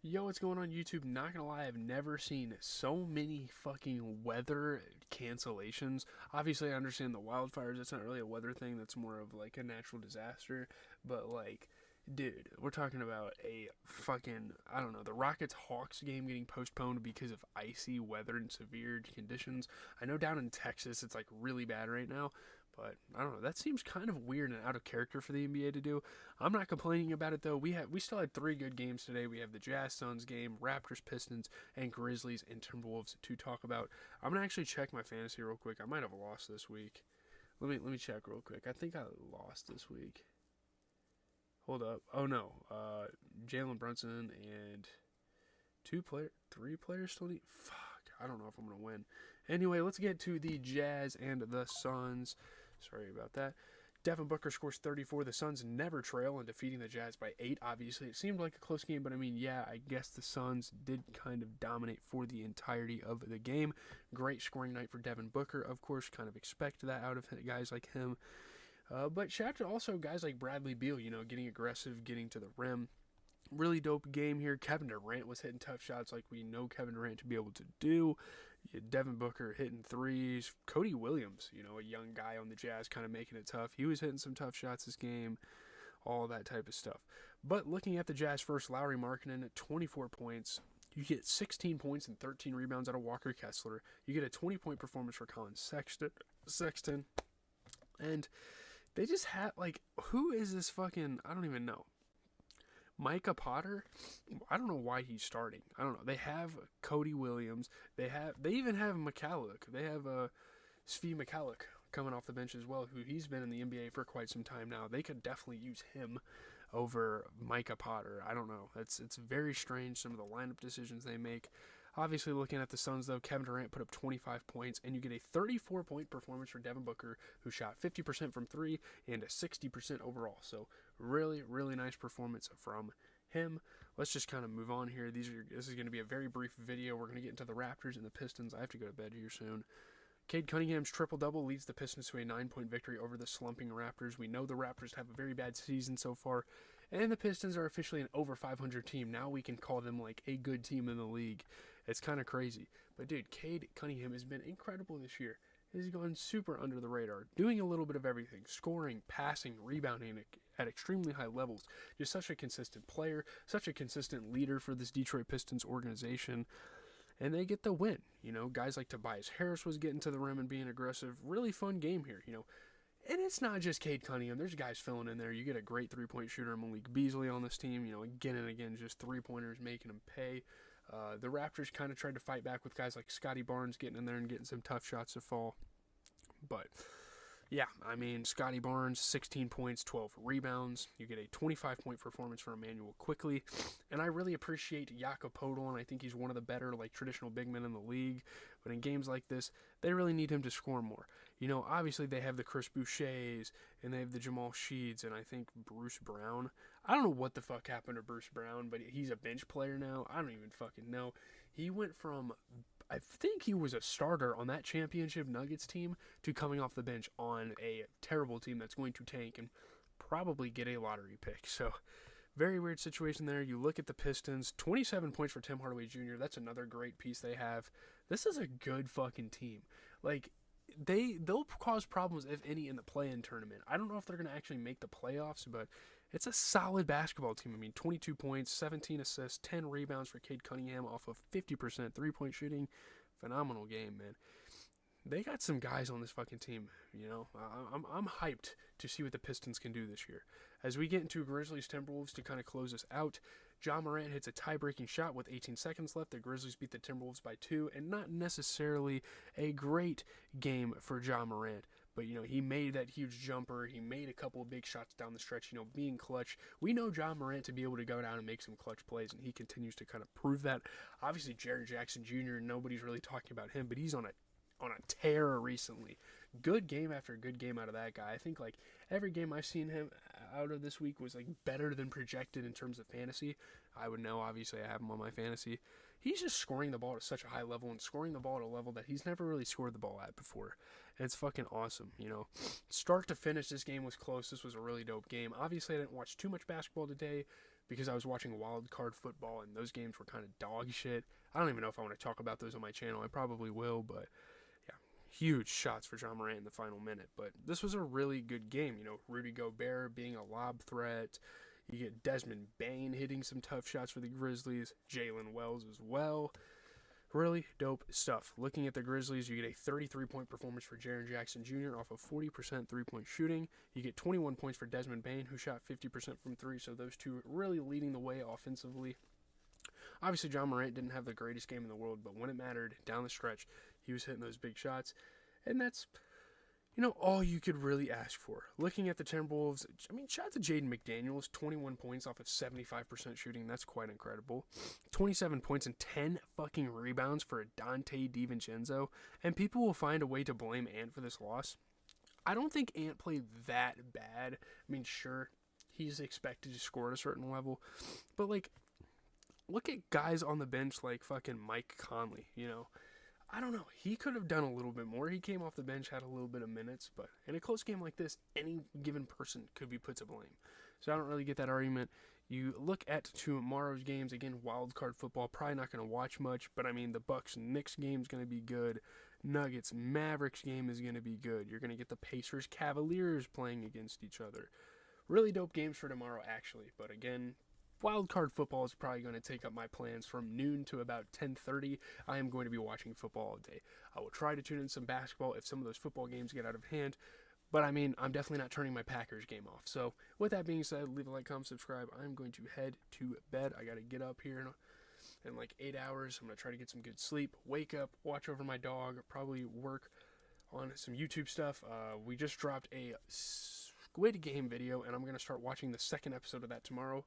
Yo, what's going on YouTube? Not gonna lie, I've never seen so many fucking weather cancellations. Obviously, I understand the wildfires, that's not really a weather thing, that's more of like a natural disaster. But, like, dude, we're talking about a fucking, I don't know, the Rockets Hawks game getting postponed because of icy weather and severe conditions. I know down in Texas it's like really bad right now, but I don't know. That seems kind of weird and out of character for the NBA to do. I'm not complaining about it though. We still had three good games today. We have the Jazz Suns game, Raptors Pistons, and Grizzlies and Timberwolves to talk about. I'm gonna actually check my fantasy real quick. I might have lost this week. Let me check real quick. I think I lost this week. Hold up. Oh no. Jalen Brunson and three players still need. Fuck. I don't know if I'm gonna win. Anyway, let's get to the Jazz and the Suns. Sorry about that. Devin Booker scores 34. The Suns never trail in defeating the Jazz by 8. Obviously, it seemed like a close game, but I mean, yeah, I guess the Suns did kind of dominate for the entirety of the game. Great scoring night for Devin Booker, of course. Kind of expect that out of guys like him. But shout out to also guys like Bradley Beal, getting aggressive, getting to the rim. Really dope game here. Kevin Durant was hitting tough shots like we know Kevin Durant to be able to do. Devin Booker hitting threes. Cody Williams, a young guy on the Jazz, kind of making it tough. He was hitting some tough shots this game, all that type of stuff. But looking at the Jazz first, Lauri Markkanen at 24 points. You get 16 points and 13 rebounds out of Walker Kessler. You get a 20-point performance for Colin Sexton. And they just had, who is this fucking, I don't even know. Micah Potter, I don't know why he's starting. I don't know. They have Cody Williams. They even have McCulloch. They have Svi McCulloch coming off the bench as well, who he's been in the NBA for quite some time now. They could definitely use him over Micah Potter. I don't know. It's very strange, some of the lineup decisions they make. Obviously, looking at the Suns, though, Kevin Durant put up 25 points, and you get a 34-point performance for Devin Booker, who shot 50% from three and a 60% overall. So, really, really nice performance from him. Let's just kind of move on here. This is going to be a very brief video. We're going to get into the Raptors and the Pistons. I have to go to bed here soon. Cade Cunningham's triple-double leads the Pistons to a 9-point victory over the slumping Raptors. We know the Raptors have a very bad season so far, and the Pistons are officially an over 500 team. Now we can call them like a good team in the league. It's kind of crazy. But dude, Cade Cunningham has been incredible this year. He's gone super under the radar, doing a little bit of everything, scoring, passing, rebounding at extremely high levels. Just such a consistent player, such a consistent leader for this Detroit Pistons organization. And they get the win. Guys like Tobias Harris was getting to the rim and being aggressive. Really fun game here, And it's not just Cade Cunningham. There's guys filling in there. You get a great three-point shooter, Malik Beasley, on this team. Again and again, just three-pointers, making them pay. The Raptors kind of tried to fight back with guys like Scotty Barnes getting in there and getting some tough shots to fall. But yeah, I mean, Scotty Barnes, 16 points, 12 rebounds. You get a 25-point performance for Emmanuel Quickley. And I really appreciate Jakob Poeltl. I think he's one of the better, traditional big men in the league. But in games like this, they really need him to score more. Obviously they have the Chris Bouchers, and they have the Jamal Sheeds, and I think Bruce Brown. I don't know what the fuck happened to Bruce Brown, but he's a bench player now. I don't even fucking know. He went from, I think he was a starter on that championship Nuggets team, to coming off the bench on a terrible team that's going to tank and probably get a lottery pick. So, very weird situation there. You look at the Pistons, 27 points for Tim Hardaway Jr. That's another great piece they have. This is a good fucking team. They'll cause problems, if any, in the play-in tournament. I don't know if they're going to actually make the playoffs, but it's a solid basketball team. I mean, 22 points, 17 assists, 10 rebounds for Cade Cunningham off of 50% three-point shooting. Phenomenal game, man. They got some guys on this fucking team, I'm hyped to see what the Pistons can do this year. As we get into Grizzlies Timberwolves to kind of close us out, Ja Morant hits a tie-breaking shot with 18 seconds left. The Grizzlies beat the Timberwolves by 2, and not necessarily a great game for Ja Morant. But, he made that huge jumper. He made a couple of big shots down the stretch, being clutch. We know Ja Morant to be able to go down and make some clutch plays, and he continues to kind of prove that. Obviously, Jaren Jackson Jr., nobody's really talking about him, but he's on a tear recently. Good game after good game out of that guy. I think every game I've seen him out of this week was better than projected in terms of fantasy. I would know, obviously I have him on my fantasy. He's just scoring the ball at such a high level and scoring the ball at a level that he's never really scored the ball at before. And it's fucking awesome, Start to finish, this game was close. This was a really dope game. Obviously I didn't watch too much basketball today because I was watching wild card football and those games were kind of dog shit. I don't even know if I want to talk about those on my channel. I probably will, but yeah, huge shots for Ja Morant in the final minute. But this was a really good game. You know, Rudy Gobert being a lob threat. You get Desmond Bane hitting some tough shots for the Grizzlies. Jalen Wells as well. Really dope stuff. Looking at the Grizzlies, you get a 33-point performance for Jaren Jackson Jr. off of 40% three-point shooting. You get 21 points for Desmond Bane, who shot 50% from three, so those two really leading the way offensively. Obviously, Ja Morant didn't have the greatest game in the world, but when it mattered, down the stretch, he was hitting those big shots, and that's, you know, all you could really ask for. Looking at the Timberwolves, I mean, shout out to Jaden McDaniels, 21 points off of 75% shooting. That's quite incredible. 27 points and 10 fucking rebounds for Dante DiVincenzo. And people will find a way to blame Ant for this loss. I don't think Ant played that bad. I mean, sure, he's expected to score at a certain level. But, like, look at guys on the bench like fucking Mike Conley, you know. I don't know. He could have done a little bit more. He came off the bench, had a little bit of minutes, but in a close game like this, any given person could be put to blame. So I don't really get that argument. You look at tomorrow's games, again, wild card football, probably not going to watch much, but I mean, the Bucks-Knicks game is going to be good. Nuggets-Mavericks game is going to be good. You're going to get the Pacers-Cavaliers playing against each other. Really dope games for tomorrow, actually, but again, wild card football is probably going to take up my plans from noon to about 10:30. I am going to be watching football all day. I will try to tune in some basketball if some of those football games get out of hand. But I mean, I'm definitely not turning my Packers game off. So with that being said, leave a like, comment, subscribe. I'm going to head to bed. I got to get up here in like 8 hours. I'm going to try to get some good sleep, wake up, watch over my dog, probably work on some YouTube stuff. We just dropped a Squid Game video, and I'm going to start watching the second episode of that tomorrow.